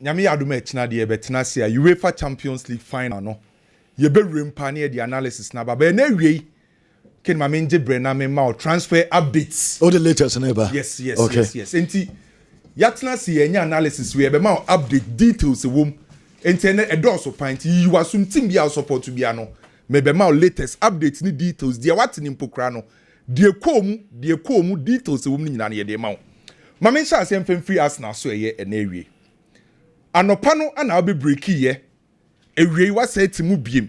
nyame adoma china de betina se UEFA Champions League final no ye be rempa na the analysis na ba na wie ken ma menje bre na me ma transfer updates all the latest neighbor. Yes okay. yes enti yatna se enya analysis we be ma update details wom enti na edoso pint you asum team bia support bia no me be ma latest update ni details dia what ni mpokra no de komu details wom ni nyina na ye de ma ma men sha asem free Arsenal so eye na wie anopa no ana obi breaki ye ewie wa say timu biem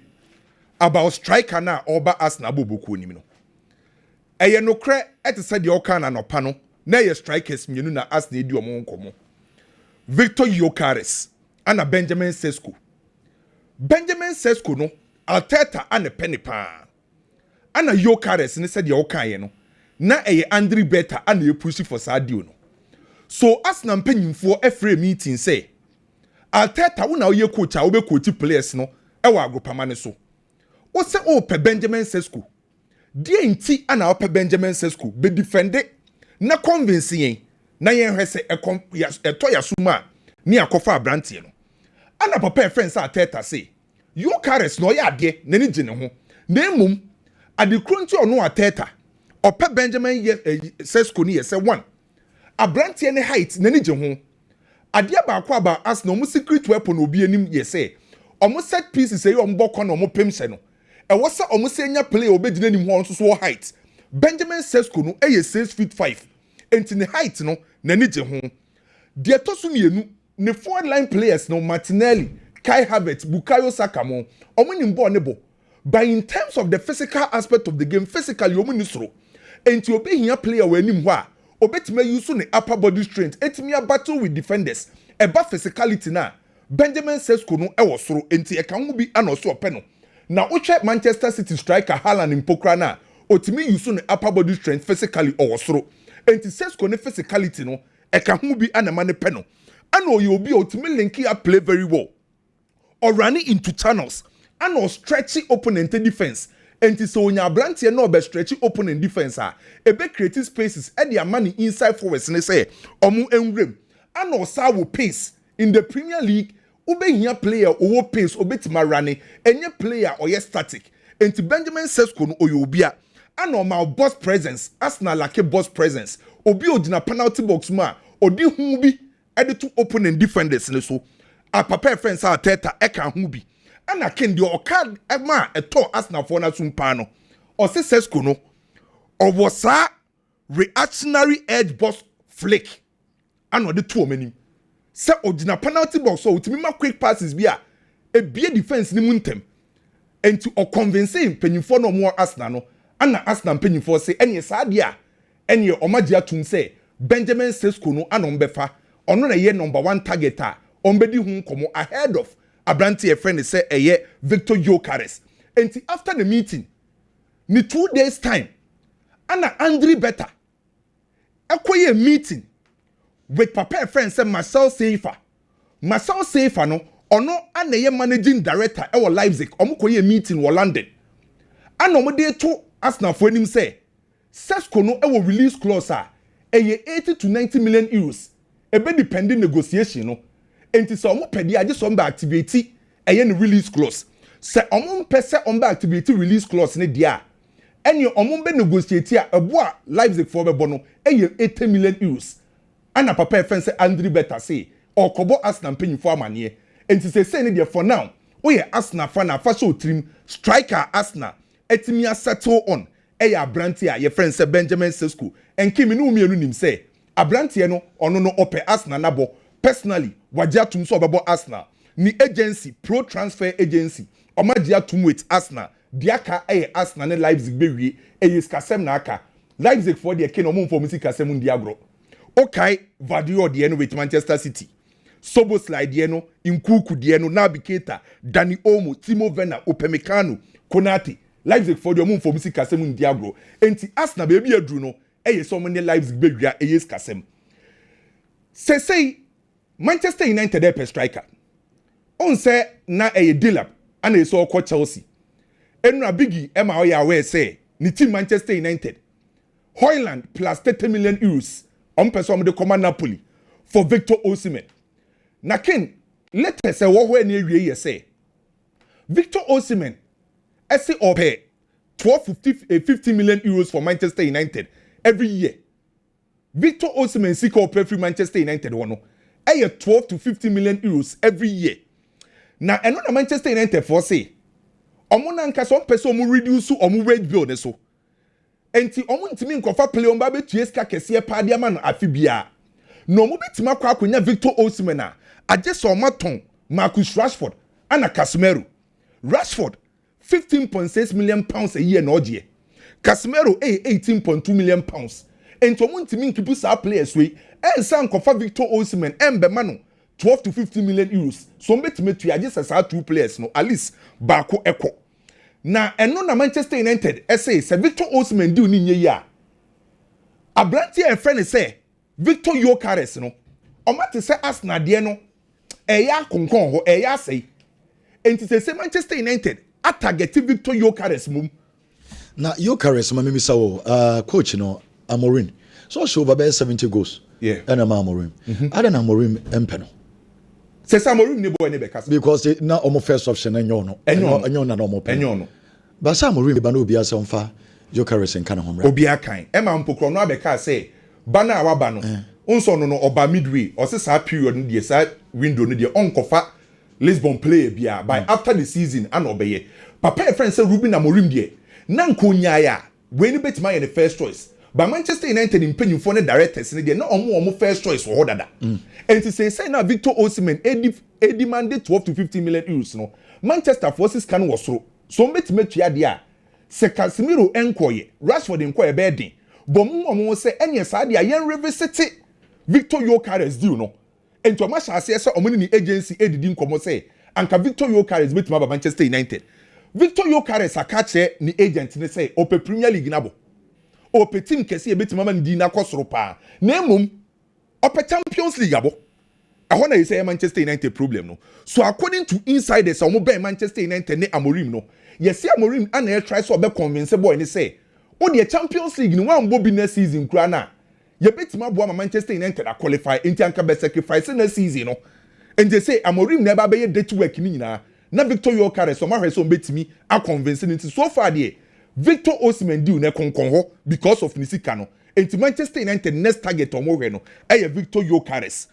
about striker na oba Arsenal boboku nim no eye no kre ete say de oka na anopa no na ye strikers mienu na Arsenal di omo nkomo Victor Gyökeres ana Benjamin Sesko no Arteta ana penipa ana Gyökeres ne say de oka ye no na eye Andre Beta ana ye push for sadio no so Arsenal mpanyimfo efre meeting say Arteta wo na wo ye coach a wo be coach players no e wa agropama ne so wo se o pe Benjamin Sesko die nti ana wo pe Benjamin Sesko be defend na convince yen na yen hwese eto ya suma ni akofa abrante no ana papa friends Arteta say Gyökeres no ya ade na ni gine ho na emum ade kronti ono Arteta o pe Benjamin Sesko ni yese 1 abrante ne height na ni gine ho adia ba akwa ba Arsenal mu secret weapon obi anim ye say omo set pieces say omo bokọ na omo pemse no e wo say omo say nya play obedina nim ho nso so height Benjamin Sesko no eye 6'5" enti ne height no na ni je ho de to so mienu ne forward line players no Martinelli Kai Havertz Bukayo Saka mo omo nim ball ne bo but in terms of the physical aspect of the game physically omo ni soro enti obi hia player we anim ho a obetima use ne upper body strength etimia battle with defenders eba physicality na Benjamin Sesko no e wo soro enti e kan ho bi ana so ope no na wohwe Manchester City striker Haaland mpokra na otimi use ne upper body strength physically o wo soro enti Sesko ne physicality no e kan ho bi ana ma ne pe no ana oye obi otimi linki up play very well or running into channels and or stretchy opponent defense enti so onya abrantie na obe stretchy opponent defense a ebe create spaces e dia man inside forwards ne say omu enwrem and or sa wo pace in the Premier League ube hia player owo pace obetima running enye player oye static enti Benjamin Sesko no oye obia and or my boss presence Arsenal like boss presence obi odina penalty box ma odi hu bi e to opponent defenders ne so a papa friends Arteta e kan hu bi ana ken de oka ema eto Arsenal for na sumpa no o se Sesko no o was a reactionary edge boss flick ana de to omani se odina penalty box so utimi ma quick passes bi a e bie defense ni muntem enti o convince mpanyimfo no mo Arsenal no ana Arsenal mpanyimfo se ene saade a ene o magye atum se Benjamin Sesko no ana ombefa ono na ye number 1 target a ombedi hu komo ahead of Abranti a friend say Victor Gyökeres. And after the meeting, ni 2 days time, Anna Andre Beta acquire meeting with papa friend say Marcel Seifer no ono ana ye managing director e Leipzig omokoye meeting wo London. Ana omode to Arsenal for him say Sesko no e release clause a 80 to 90 million euros. E be depending negotiation no. Enti so omo pedi age so mba activate eye ne release clause se omo mpese omba activate release clause ne dia ene omo be negotiate a ebo a Leipzig for be bono eye 80 million euros ana papa fense Andre Beta say okobo Arsenal mpanyimfo amane enti se ne dia for now oye Arsenal fan na fa so trim striker Arsenal etimi settle on eye abrante a ye friend say Benjamin Sesko enkimi no mienu nim say abrante no ono no ope Arsenal nabo personally wajia tum so obebo Arsenal ni agency pro transfer agency omajia tum with Arsenal diaka Arsenal ne Leipzig bewie skasem na aka Leipzig for the ken omum for musika kasem ndi agro okay Vadio de no with Manchester City Soboslai de no Nkuku de no Navigator Dani Olmo Timo Werner Upamecano Konate Leipzig for the omum for musika kasem ndi agro enti Arsenal be bi adru no so many Leipzig bewia skasem say Manchester United per striker. On say na dealer and so called Chelsea. Enra Biggie Emma Oya say ni team Manchester United. Hoyland plus 30 million euros on person de command Napoli for Victor Osimhen. Na ken Later say what when you say Victor Osimhen say or pay 50 million euros for Manchester United every year. Victor Osimhen seek or pay for Manchester United one. 12 to 50 million euros every year. Now, and on Manchester United for say, Omuna nka some person mu reduce omu wage bill ne so. Enti omu ntimi nkofa play on ba betu eska kese pa dia ma no afibia. No omu betima kwa akonya Victor Osimhen a agye so maton Marcus Rashford ana Casemiro. Rashford 15.6 million pounds a year na odie. Casemiro 18.2 million pounds. Enti omu ntimi nkipu sa players we ensa nkofa Victor Osimhen embema no 12 to 50 million euros. So mbetime tu agye sa two players no at least baako eko. Na eno na Manchester United say Victor Osimhen di oni nye ya. Abranti e friend say Victor Gyökeres no. Omate say Arsenal de no eya konkon ho eya say. Enti say Manchester United target Victor Gyökeres mum. Na Gyökeres ma memisa wo coach no Amorim. So show over 70 goals. Yeah. And Amorim. I don't Amorim empeno. Say Amorim ne boy ne be kasa. Because na omo first option enyo no. Enyo na omo pen. Enyo no. But Amorim ba no obi ase onfa Gyökeres nka na homra. Obi akan. E ma mpokro no abeka say bana awaba no. Unso no oba midway or say sa period no dey sa window no dey onkofa Lisbon player bia by after the season and obeye. Papa e friend say Ruben Amorim dey. Na nkonya ya we ni betima ye the first choice. But Manchester United in penny for the directors in the no omo first choice for dada. And to say now Victor Osimhen demanded 12 to 15 million euros no. Manchester forces can was through. So met ya dia. Se Casemiro enkoye, Rashford enkoye bedin. But omo say any side ya yen revisit Victor Gyökeres deal no. And to masha say omo ni agency edidi nkomo say anka Victor Gyökeres betima ba Manchester United. Victor Gyökeres akache ni agent ne say ope Premier League nabo. Ope team kesi ebetima ma ndi na kosoro pa na emum ope Champions League abo ahona you say Manchester United problem no. So according to insiders omo be Manchester United ne Amorim no, yes Amorim ana try so be convince boy ni say o the Champions League ni wan bobi na season kura na ye betima bo ma Manchester United a qualify enti anka be sacrifice na season no. And they say Amorim never be dirty work ni nyina na Victor Gyökeres so ma hweso betimi a convince ni so far there Victor Osimhen deal ne konkon ho because of nisika no. Enti Manchester United next target omo hwe no eye Victor Gyökeres.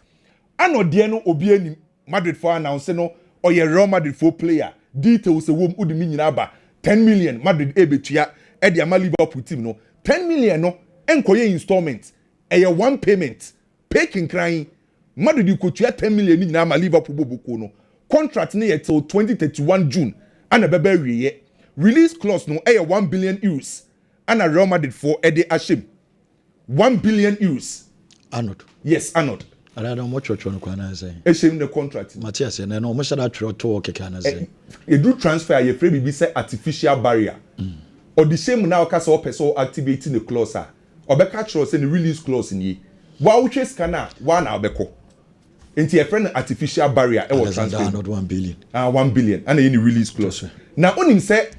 Ano de no obi ani Madrid for announce no oye Real Madrid for player. Details wom udimi nyina ba 10 million Madrid ebetua e de ama Liverpool team no. 10 million no enkoye installment. Eye one payment. Paying crying Madrid kotua 10 million nyina ama Liverpool bobuko no. Contract ne yet till 2031 June. Ana bebe wiye. Release clause no 1 billion euros. And a Real Madrid for Eddie Ashim. 1 billion euros. Arnold. Yes, Arnold. I don't know what you're trying to say. Ashim the contract. Matthias, and I know much of that to can say. You do transfer, you free be say artificial barrier. Or the same now case or person activating the clause. Or be catch us in the release clause in ye. Wa uche scanner, one abeko. Into a friend artificial barrier, I was transfer. Not 1 billion. 1 billion. And in the release clause. Now, on him say,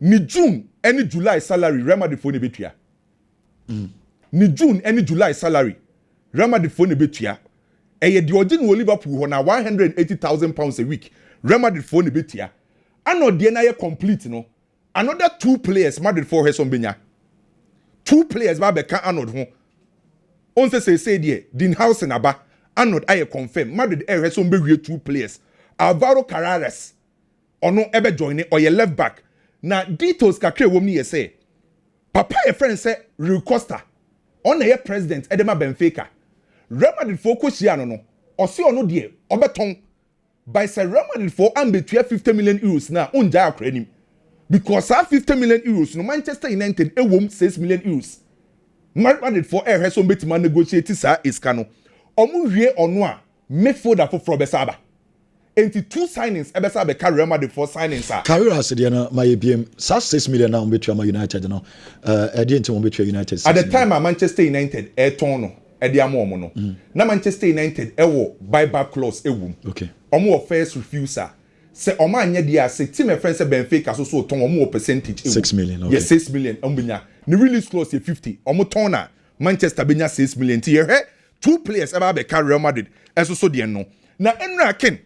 ni June any July salary Real Madrid for betua. Ni June any July salary Real Madrid for betua. Eye the ordinary Liverpool na 180,000 pounds a week. Real Madrid for betua. Ano de na ye complete no. Another 2 players Madrid for her some benya. 2 players ba be kan Arnold ho. On say there Dean House and Aba Arnold aye confirm Madrid her some be 2 players. Alvaro Carreras ono ebe join or your left back. Na details kakre wom ni say papa your friend say Rui Costa on the president Edema Benfica Real Madrid for kwhia no osi ono de obeton by say Real Madrid for ambetua 50 million euros na unja akra nim because that 50 million euros no Manchester United ewom 6 million euros Madrid for air so betima negotiate sa iska no omu hwie ono a midfielder for besaba. Enti 2 signings ebesa be Real Madrid for signings are. Career as the my BM 6 million now between my United now. I didn't want between United. At the time Manchester United tono e de amomo no. Na Manchester United wo buyback clause ewum. Okay. Omo first refusal. Se omo anya dia se team friends say Benfica so ton omo percentage 6 million. Okay. Yes 6 million ombenya. The release clause 50. Omo ton na Manchester benya 6 million. Ti 2 players eba be Real Madrid. Eso so de no. Na Enra Ken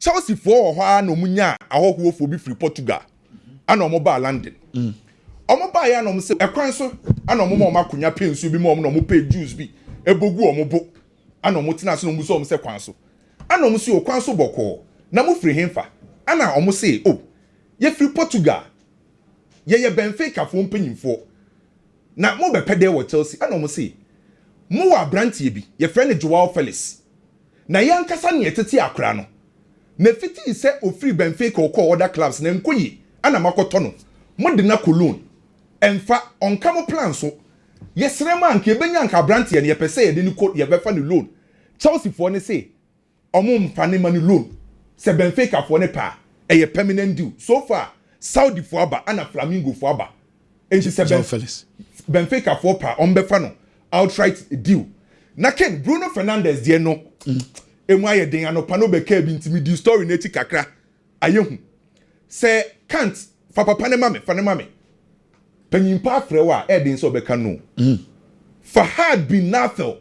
Chelsea for hɔ no munya ahohoofo bi free Portugal ana ɔmo ba London ɔmo ba ya na ɔmo se ɛkwan so ana ɔmo ma ɔmo akonya pensu bi ma ɔmo na ɔmo pay juice bi ebogu ɔmo bo ana ɔmo tena so no ɔmo so ɔmo se kwan so ana ɔmo se okwan so bɔkɔ na mo free hemfa ana ɔmo se oh ye free Portugal ye Benfica fo mpanyimfo na mo bɛpɛ de wɔ Chelsea ana ɔmo se mo wɔ abrantie bi ye friend Joao Felix na yankasa ne yetete akra no na fiti sɛ ofiri Benfica okɔ other clubs na nkoyi ana makɔtɔ no mo de na Cologne ɛmfa ɔnka mo plan so yɛsrɛ ma anka ebenya anka abrantie ne yɛpɛ sɛ yɛde ne ko yɛbɛfa ne loan Chelsea fo ne say ɔmo mfa ne ma ne loan sɛ Benfica fo ne pa ɛyɛ permanent deal so far Saudi fo aba ana Flamingo fo aba enchi sɛ Benfica fo pa ɔmbɛfa no outright deal na Ken Bruno Fernandes deɛ no emu ayɛ den anopa no bɛka bi ntimi di story na eti kakra ayehu sɛ can't fa papa ne mame fa ne mame panyimpa afrɛ wa ɛden so bɛka no Fahad bin Nathel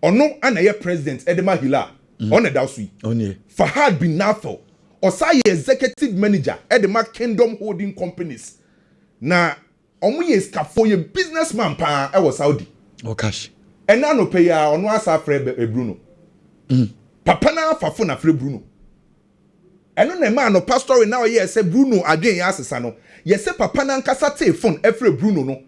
ɔno ana yɛ president Edema Hila ɔna da so yi Fahad bin Nathel ɔsa yɛ executive manager Edema Kingdom Holding Companies na ɔmo yɛ skafo yɛ businessman pa ɛwɔ Saudi cash ɛna no pay ya ɔno asa frɛ Bruno papa na afafo na frɛ Bruno ɛno na ma no pastor na ɔyɛ sɛ Bruno adwen ya asesa no yɛ sɛ papa na nkasa te phone ɛfrɛ Bruno no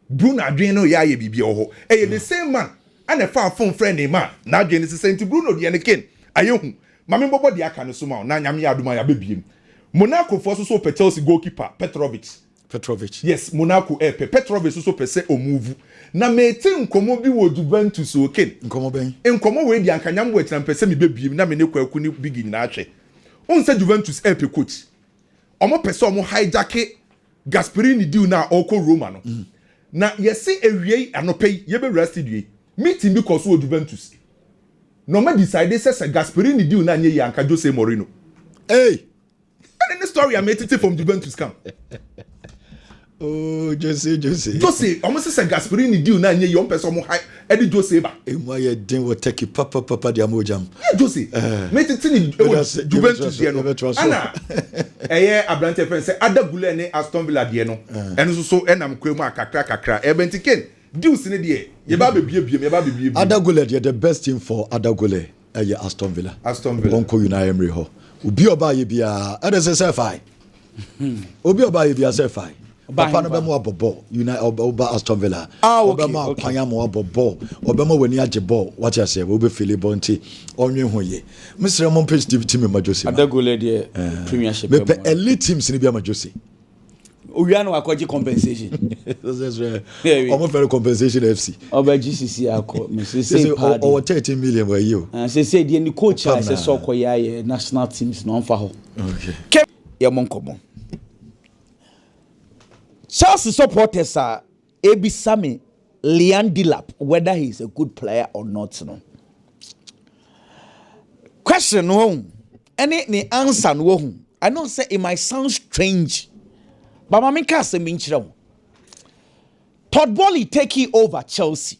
Bruno adwen no yɛ ayɛ bibia wɔ hɔ ɛyɛ the same man ana fa phone friend ne ma na adwen ne sɛ nti Bruno deɛ ne ken ayɛhu mame bɔbɔ de aka no so ma na nyame yɛ adoma ya bebiem Monaco for so Chelsea goalkeeper Petrovic yes Monaco Petrovic so pɛ sɛ omuvu na mete nkomo bi wɔ Juventus o ken nkomo we di ankanyam wɔ atina pɛ sɛ me bebiem na me ne kwaku ni bigi na ahwɛ on sɛ Juventus coach ɔmo pɛ sɛ ɔmo hijack Gasperini deal na ɔkɔ Roma no na yɛse ewie anopai yɛbɛwura studio meeting bi kɔ so wɔ Juventus no ma decide sɛ Gasperini deal na nyɛ yanka Jose Mourinho and in the story I made it from Juventus come oh Jose almost say Gasperini deal na nye yon person mo high Eddie Jose ba e mo ye den wo take papa dia mojam Jose me titi Juventus dia no ana eye abrante friend say Adagule ne Aston Villa dia no eno so enam kwemu akakra ebentiken deals ne dia ye ba bebie Adagule dia the best team for Adagule Aston Villa Onko Unai Emery ho obi oba ye bia e dey say fine obi oba ye bia say fine papa no be mo abobo oba Aston Villa oba ma kwanya mo abobo oba ma wani age ball what you say oba feel bonti onwe ho ye misre mo page team ma Jose Adagule de premiership me pe elite teams ni bia ma Jose owiano akɔgye compensation almost very compensation FC oba GCC akɔ me say o 13 million were you say the coach I say so kɔ national teams no mfa ho okay ye monkomo Chelsea supporters are ebisame Liam Delap whether he is a good player or not no question no any answer no I know say it might sound strange but mama ka say me nkyerɛ Todd Boehly taking over Chelsea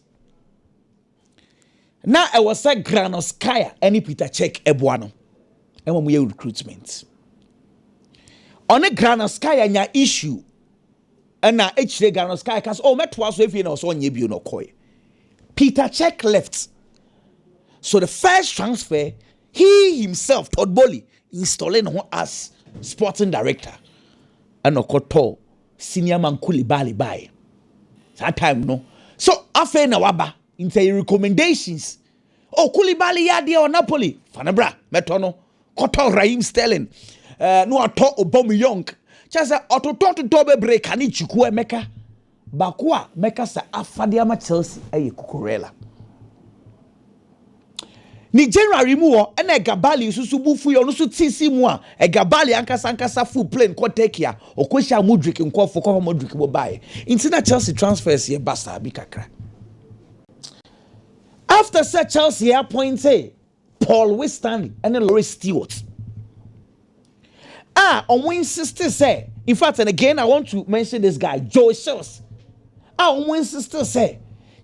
now I was say Granovskaya any Peter Cech eboa no and when we recruitment on a Granovskaya nya issue and now H.D. Granovskaya cause metwa so if you know so onye bi no koi Peter Cech left so the first transfer he himself Todd Boehly installing him as sporting director and okoto senior man Koulibaly buy that time no so afa na waba into recommendations Koulibaly ya dia on Napoli fanabra meto no koto Raheem Sterling no ato Aubameyang chasa ototo be break ani chiku emeka bakwa meka sa afade ama Chelsea Cucurella ni January mu wo na Gabali susu bufu yo no so tisi mu a Gabali ankasa full plane ko take ya okohia Modric nkofo ko Modric bo bae intina Chelsea transfers ye basta bi kakra after say Chelsea appointed Paul Winstanley and Laurie Stewart on insisted say in fact and again I want to mention this guy Joe Shells on insisted say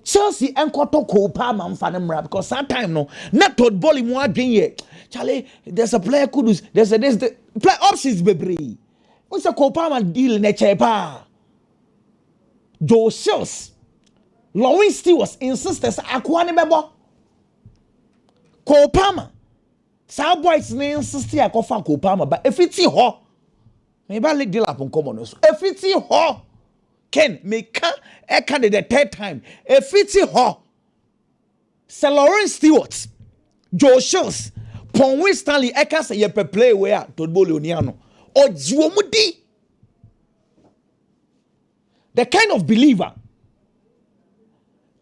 Chelsea enkoto Cole Palmer mfa because that time no not Todd Bowley mu adwen ye Charlie there's a player could there's the play options bebree what's a Cole Palmer deal na chepa Joe Shields Lawrence was insisted akwa ne bebo Cole Palmer sa boys ne insist akofa Cole Palmer but if it's ho me ba league deal upon common so if it's ho Ken make a candidate third time a fitty ho Sir Lawrence Stewart Joe Shields Ponwe Stanley Eka say ye play where Todd Bowley oniano or Jiwomudi the kind of believer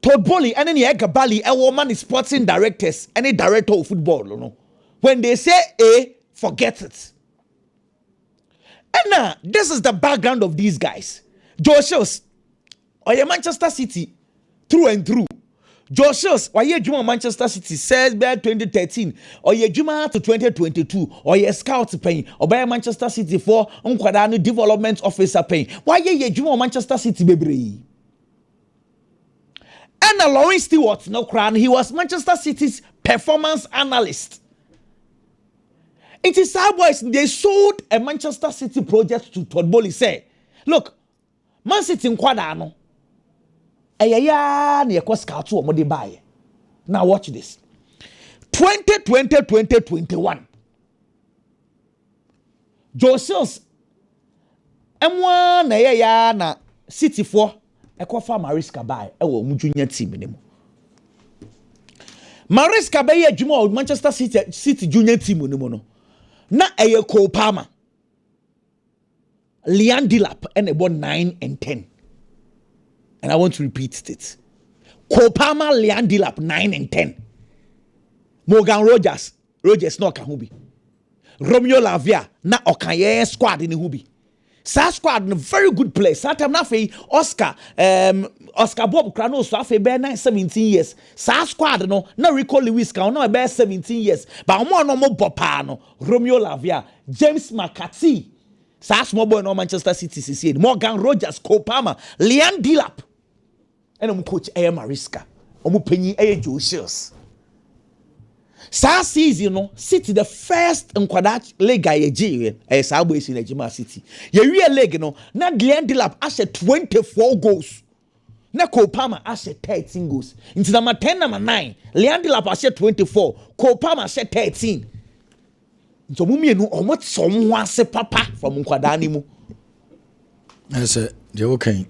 Todd Bowley and any Egabali a woman is sporting directors any director of football no when they say A forget it and now this is the background of these guys Joe Shields, or Manchester City, through and through. Joe Shields, or ye Juma Manchester City says by 2013, or ye Juma to 2022, or ye scout paying, or by Manchester City for Unkwadani development officer paying. Why ye Juma Manchester City baby? And Lawrence Stewart, no crown, he was Manchester City's performance analyst. It is our boys, they sold a Manchester City project to Todd Bowley. Say, look. Man City nkwada no ayaya na yekọ scout wo de bae. Now watch this 2020-2021 Joe Shields M1 na ayaya na City for ekofa Mariska bae e wo mu junior team ni mu Mariska bae ye adwuma Manchester City junior team ni mu no na eye Cole Palmer Liam Delap and about 9 and 10. And I want to repeat it. Cole Palmer, Liam Delap 9 and 10. Morgan Rogers no kahubi. Romeo Lavia na okaye squad in hubi. Sa squad in a very good place. Sa time na fe Oscar Bob Crano so afe be 17 years. Sa squad no na Rico Lewis ka no be 17 years. But omo no mo bopa no Romeo Lavia, James McCarthy Sa small boy no Manchester City CC Morgan Rogers, Cole Palmer, Liam Delap. And I'm coach Mariska. I'm penny Joe Shields. Sa season no City the first nkwada leg a sa boy in Ejima City. Ye real leg no na Liam Delap ashe 24 goals. Na Cole Palmer ashe 13 goals. Into number 10 number 9, Liam Delap ashe 24, Cole Palmer ashe 13. So mumienu omot somwa se papa from nkwada ni mu. Ese de okay.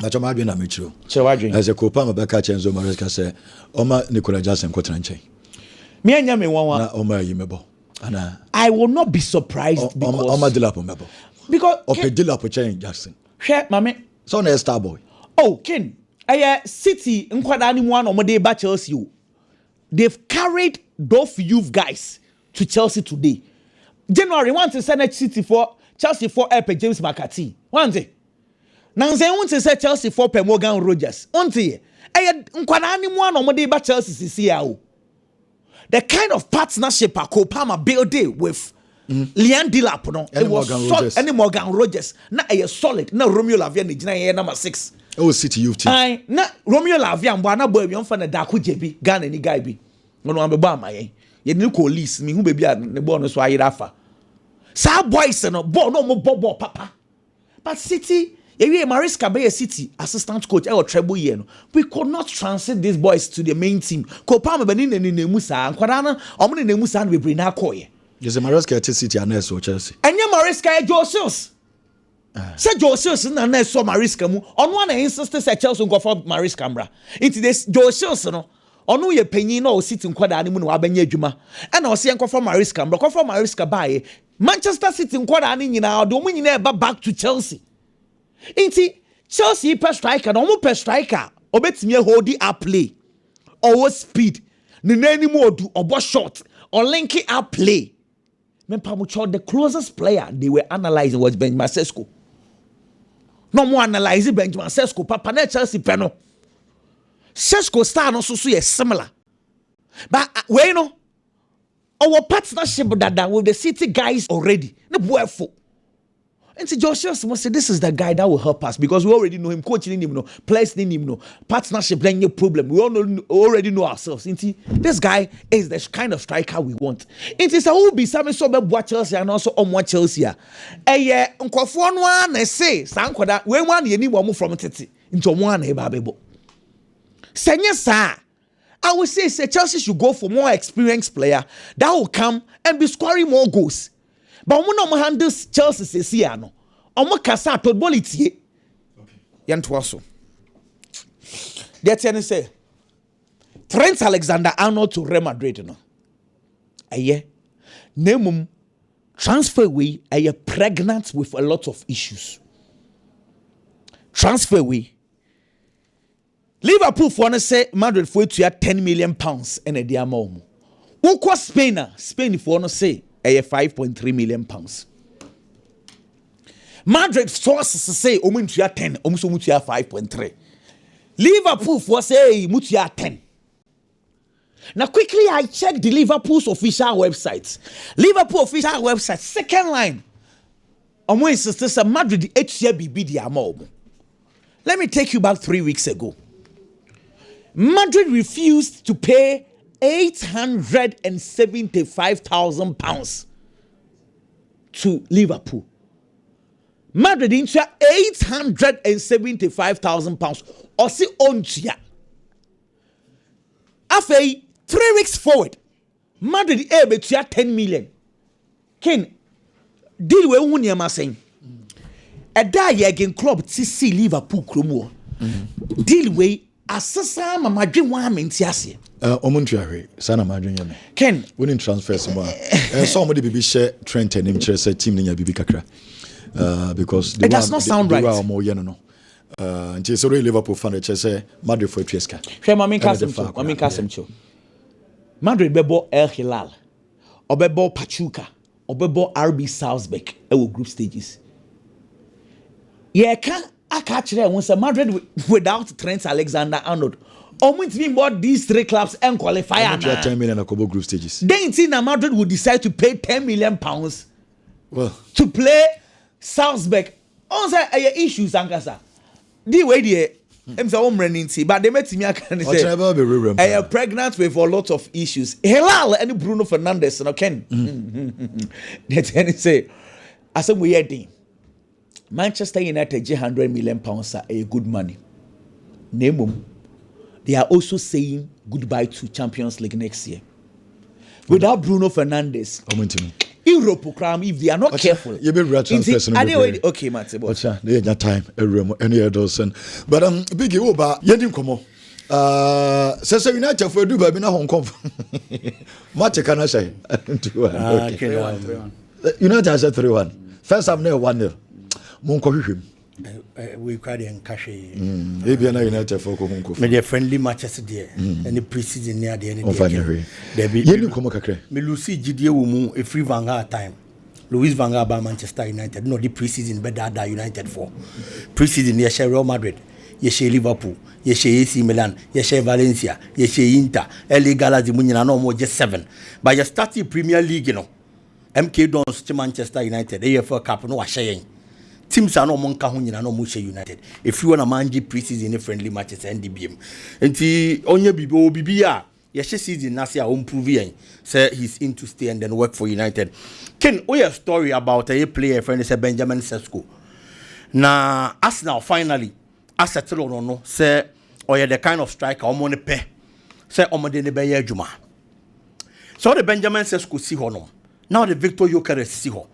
Na chama adwen na metro. Che wadwen. Ese Cole Palmer beka chenzo Mariska say Oma Nicola Jackson kwotran chen. Me anya me wanwa. Na Oma yimebo. Ana I will not be surprised because Oma Delap mebo. Because okay Delap chen Jackson. Hwe mame. So na star boy. Oh, Ken. City nkwada ni mu an omode ba Chelsea o. They've carried those youth guys to Chelsea today. January want to send City for Chelsea for James McCarthy. One day. Nanze want to say Chelsea for Morgan Rogers. One day. Nkwada ni mu an omode ba Chelsea sisi ya o. The kind of partnership Cole Palmer built with Liam Delap no it was solid. Any Morgan Rogers na solid. Na Romeo Lavia ni gina number 6. Oh City youth team. Na Romeo Lavia mbo na boy bi on fa na Daku Jebi Ghana ni guy bi. Ngono ambeba amaye. Ye ni police mi hu bebi a ne ball no so ayira fa. Sa boys no ball no mo ball papa. But City ye Mariska be City assistant coach e treble year no. We could not transit these boys to the main team. Cole Palmer be ni nemu sa nkwada na omo ni nemu sa na be na koye. Yes, Mariska at City and so Chelsea. And your Mariska Joe Shields. Say Joe Shields na so Mariska mu. On one insist say Chelsea go for Mariska mbra. Into this Joe Shields no. Onu ye panyin na o City nkwada ani mu na wabanya adwuma. E na o se enko for Mariska mbra. Ko for Mariska bae. Manchester City nkwada ani nyina o de omu nyina eba back to Chelsea. Inti Chelsea per striker na omu per striker obetimi hold up play. Or speed. Ni nani mu odu obo shot or linking up play. The closest player they were analyzing was Benjamin Sesko. No more analyzing Benjamin Sesko. Papa na Chelsea peno. Sesko star no so similar. But we know our partnership that with the City guys already. No boyful. And see, Joshua must say, this is the guy that will help us because we already know him, coaching him, players in him, partnership, playing a problem. We all already know ourselves. This guy is the kind of striker we want. It is a who be some so bad Chelsea and also on what Chelsea. Eh, Uncle one say, Sankoda, we want you need one from Titi into one Hebabebo. Senior sir, I would say Chelsea should go for more experienced player that will come and be scoring more goals. But we no handle Chelsea says here no. Omo kasa to boliti. Yanto so. That say Trent Alexander-Arnold to Real Madrid no. Aye. Nemum transfer way aye pregnant with a lot of issues. Transfer way. Liverpool for no say Madrid for to £10 million and a diamond. Who cost Spain for no say 5.3 million pounds. Madrid sources say omuntua 10, omuso mutua 5.3. Liverpool for say mutua 10. Now quickly I checked the Liverpool's official website. Liverpool official website second line. Omo insist say Madrid HCBB di amount. Let me take you back 3 weeks ago. Madrid refused to pay £875,000 to Liverpool. Madrid into £875,000. Osi ontia. After 3 weeks forward, Madrid able to 10 million. Ken, deal with Unyama saying. A die again club to see Liverpool Kromo. Deal with Asasa Madrid one mentiasi. Omuntuare, Sana Madrid. Ken, winning transfers more. Somebody be share Trent and him say team niya bibi kakra. Because it does not sound right. More no. And so Liverpool fan say Madrid for Tieska. Mamin Kasim. Madrid bebo El Hilal, Obebo Pachuca, Obebo RB Salzburg. Ewo group stages. Yeah, I catch there once a Madrid without Trent Alexander-Arnold. Almost mean what these three clubs and qualify. 10 million a couple group stages. Then Madrid would decide to pay £10 million well to play Salzburg. Also, issues, Ankasa. The way they but they met me say pregnant with a lot of issues. Hilal and Bruno Fernandes and Ken. They say, I said we are Manchester United £100 million are a good money. Name they are also saying goodbye to Champions League next year. Without Bruno Fernandes, Europe will cram if they are not careful. You be right transfer. Okay, Matze. Whatcha? They have time. Any others? But big over. Yedim komo. Sasa United for do baby na Hong Kong. Match can I say? United has 3-1. First half near 1-0. Monko him. We cried and cash. Maybe an United for Conco. Made a friendly matches there. And the preseason near the end of the day. You come okay. Me Lucy Gidia Wumu a free Vanguard time. Luis Vanguard by Manchester United. No, the preseason better than United for. Preseason near Real Madrid. Yeshe Liverpool. Yeshe AC Milan. Yeshe Valencia. Yeshe Inter. LA Galaxy Munina no more just 7. But you started Premier League, you know. MK Dons to Manchester United. AFL Cup no sharing. Teams are no monka hunyina no Mushe United. If you want to manage preseason friendly matches NDBM. Enti onye bibia yeshe season nasia improve say he's in to stay and then work for United. Ken we have story about a player friend say Benjamin Sesko. Na Arsenal finally settle no say oye the kind of striker omo ne pe. Say omo de ne be ye adwuma. So the Benjamin Sesko si ho no. Now the Victor Gyökeres si ho.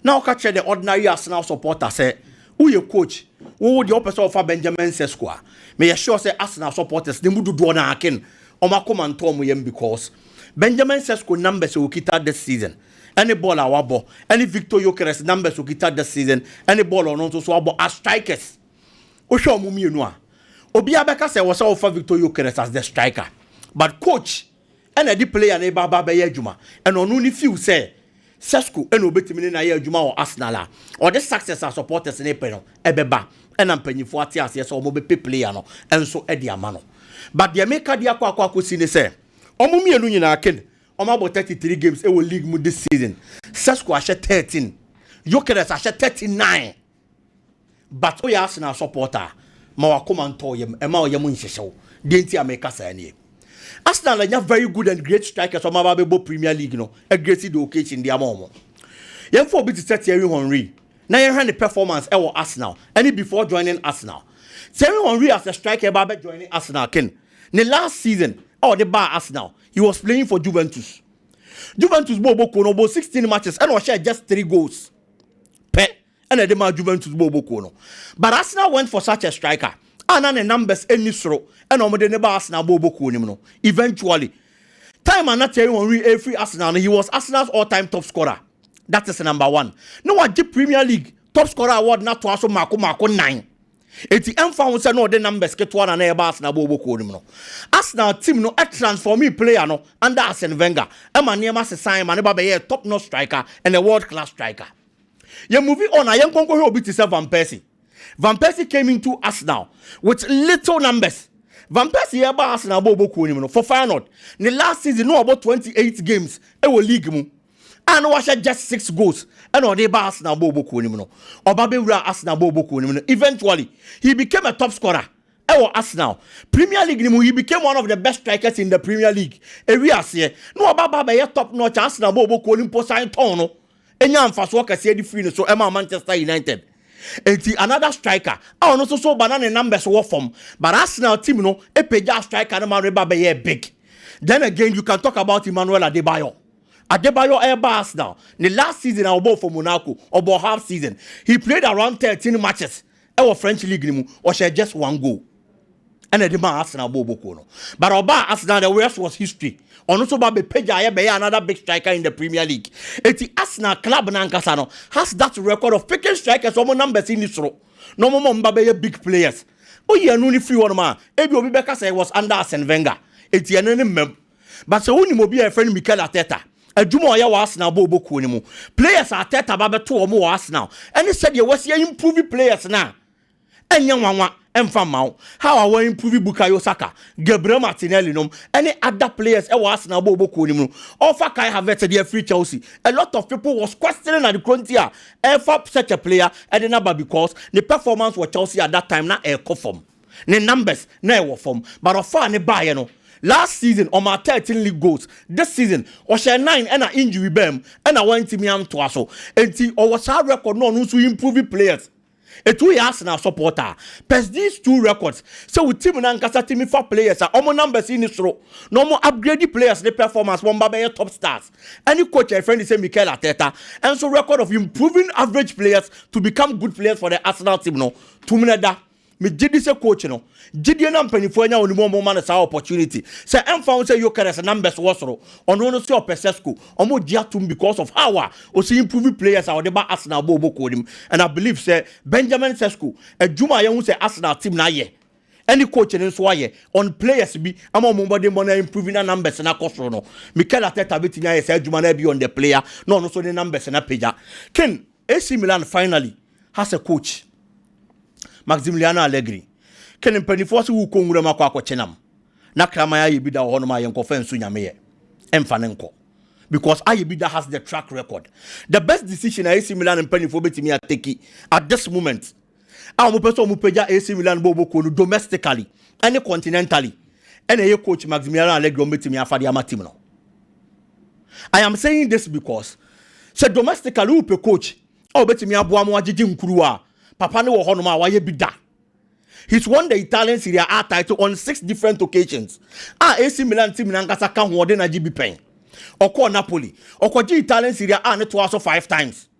Now catch the ordinary Arsenal supporter say, who your coach? Who the opposite of Benjamin Sesko? May you sure say Arsenal supporters they mudu do na akin. Oma come and tell me because Benjamin Sesko numbers will get this season. Any ball our ball, any Victor Gyökeres numbers will get this season. Any ball or not so about as strikers. Osho mumi no. Obi abeka say was offer Victor Gyökeres as the striker. But coach, and the player ne baba be adwuma. And onu ni feel say Sesko eno betimi na ye adwuma o Arsenal or the success as supporters ne pe no ebeba ena mpanyifo ate ase so omo be player no enso e de ama no but the make dia kwa si ne say omo mienu nyina ken omo about 33 games e wo league mu this season Sesko a 13 Gyökeres ahyɛ 39 but we Arsenal supporter ma wakoma nto yem e ma oyem nhyehyɛw de nti America saa nie Arsenal anya very good and great strikers o ma ba bebo Premier League no a great the occasion dia ma omo yem for bit set Thierry Henry na yen hwan the performance e wo Arsenal any before joining Arsenal Thierry Henry as a striker ba be joining Arsenal ken the last season the bar Arsenal he was playing for Juventus Bobo Kono 16 matches and was share just 3 goals and the man Juventus Bobo Kono. But Arsenal went for such a striker. And the numbers any soro and the never Arsenal Bobo Kono. Eventually, time and not Thierry every Arsenal, he was Arsenal's all-time top scorer. That is number 1. No one the Premier League top scorer award not to also Marco 9. It's the found say no the numbers get one and Arsenal Bobo Kono. Arsenal team no a transforming player no under Arsene Wenger. Emma near Master Simon a top-notch striker and a world-class striker. You moving on, I am going to be to Van Persie. Van Persie came into Arsenal with little numbers. Van Persie about Arsenal Bobo Kono for final. The last season, no about 28 games. It will league mu. And was just 6 goals. And all the Arsenal Bobo Kono. Or Babura Arsenal Bobo Kono. Eventually, he became a top scorer. Arsenal Premier League he became one of the best strikers in the Premier League. Area say no Baba top notch Arsenal Bobo Kono po sign tono. Enya mfaso ka se di free so Emma Manchester United. Enti another striker. I no so banana numbers wo form. But Arsenal team no e peja striker no man reba be big. Then again you can talk about Emmanuel Adebayo. Adebayo Arsenal. The last season I bought for Monaco about half season. He played around 13 matches. French league ni mu or share just 1 goal. And the man Arsenal Bobo Kono. But Oba Arsenal the rest was history. Also Babe Peja be another big striker in the Premier League. The Arsenal club Nankasano has that record of picking strikers or numbers in this row. No more Mbabe big players. Oh yeah, no free one man. Ebi Obibeka say was under Arsene Wenger. It's an mem. But so only mo be a friend Mikel Arteta. Adwuma ya Arsenal Bobo Kono mu. Players Arteta babe to o mo Arsenal. And he said you was here improve players now. Enya wanwa emfamao how I want improve Bukayo Saka Gabriel Martinelli nom any other players Arsenal Bobo Kono mu offer Kai Havertz the free Chelsea a lot of people was questioning at the frontier for such a player and the number because the performance was Chelsea at that time na form the numbers na e form but offer ne buy no last season on my 13 league goals this season or share 9 and an injury bam and I want to me am to aso enti or was our record no so improve players. A 2 years now supporter. Past these 2 records. So with team and Ankasa team for players are almost numbers in this row. No more upgraded players, the performance one by top stars. Any coach a friend is say Mikel Arteta. And so record of improving average players to become good players for the Arsenal team no. 2 minutes da. Me jidi se coach no. Jidi na mpanifo nya oni mo man sa opportunity. Say found say Gyökeres numbers wasoro. Ono no say Pesesco. Omo diatum because of how o see improve players are the ba Arsenal Bobo Kono. And I believe say Benjamin Sesko adwuma ye hu say Arsenal team na ye. Any coach in so ye on players be ama mo body money improving na numbers na kosoro no. Mikel Arteta betinya ye say adwuma na be on the player. No so the numbers na page. Ken AC Milan finally has a coach. Maximiliano Allegri. Ken mpanifo se wu konwura makwa akochenam. Na krama ya yebida ho no ma yenko fensu nyame ye. Emfane nko. Because Ayebida has the track record. The best decision AC Milan mpanifo betimi ateki at this moment. Mo person mo peja AC Milan Bobo Kono domestically and continentally. And a coach Maximiliano Allegri betimi afade amatim no. I am saying this because say domestically who pe coach betimi aboa mo agege nkuruwa. Papa ne wo hono ma waye bida. He's won the Italian Serie A title on 6 different occasions. AC Milan team nankasa ka ho de na GB pen. Oko Napoli. Oko Italian Serie A ne to also 5 times.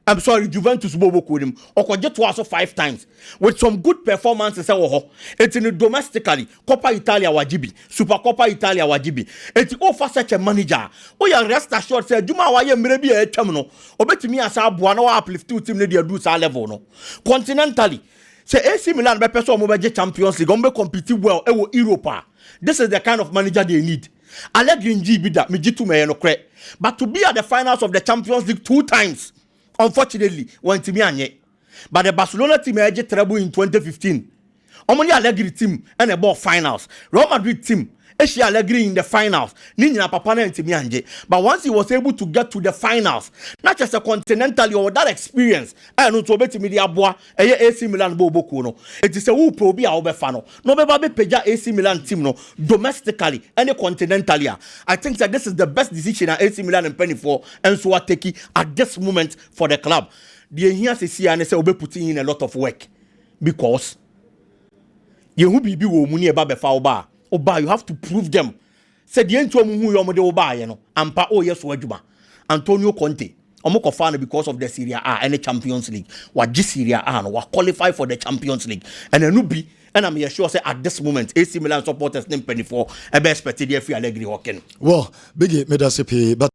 I'm sorry, Juventus Bobo Kono. Oko je to also 5 times with some good performances wo ho. It's in domestically Coppa Italia wa GB, Super Coppa Italia wa GB. It's offer such a manager. O ya rest assured say Juma wa ye mre bi e twam no. Obetimi asa aboa na wa uplift team ne dey do sa level no. Continentally say AC Milan be person mo be Champions League, be compete well e wo Europa. This is the kind of manager they need. Allegri nji bi da me jitu me no kre. But to be at the finals of the Champions League 2 times, unfortunately, want to be anye. But the Barcelona team had treble in 2015. Only Allegri team and a ball finals. Real Madrid team She Allegri in the finals. Nina Papa and Timianje. But once he was able to get to the finals, not just a continental or that experience, and to bet media boy, AC Milan Bobo Kuno. It is a who probe our befano. No baby peja AC Milan team no domestically any continentalia. I think that this is the best decision at AC Milan and Penny for and so taking at this moment for the club. The here see and say obe putting in a lot of work because you who be muni eba befa oba you have to prove them. Said the ento mu hu yo mo de oba ye no ampa o yeso adwuma Antonio Conte omoko fan because of the Serie A and the Champions League wa gi Serie A no wa qualify for the Champions League and enu bi and I'm sure say at this moment AC Milan supporters nem penny for ebe expect the free Allegri working. Well big medasipi but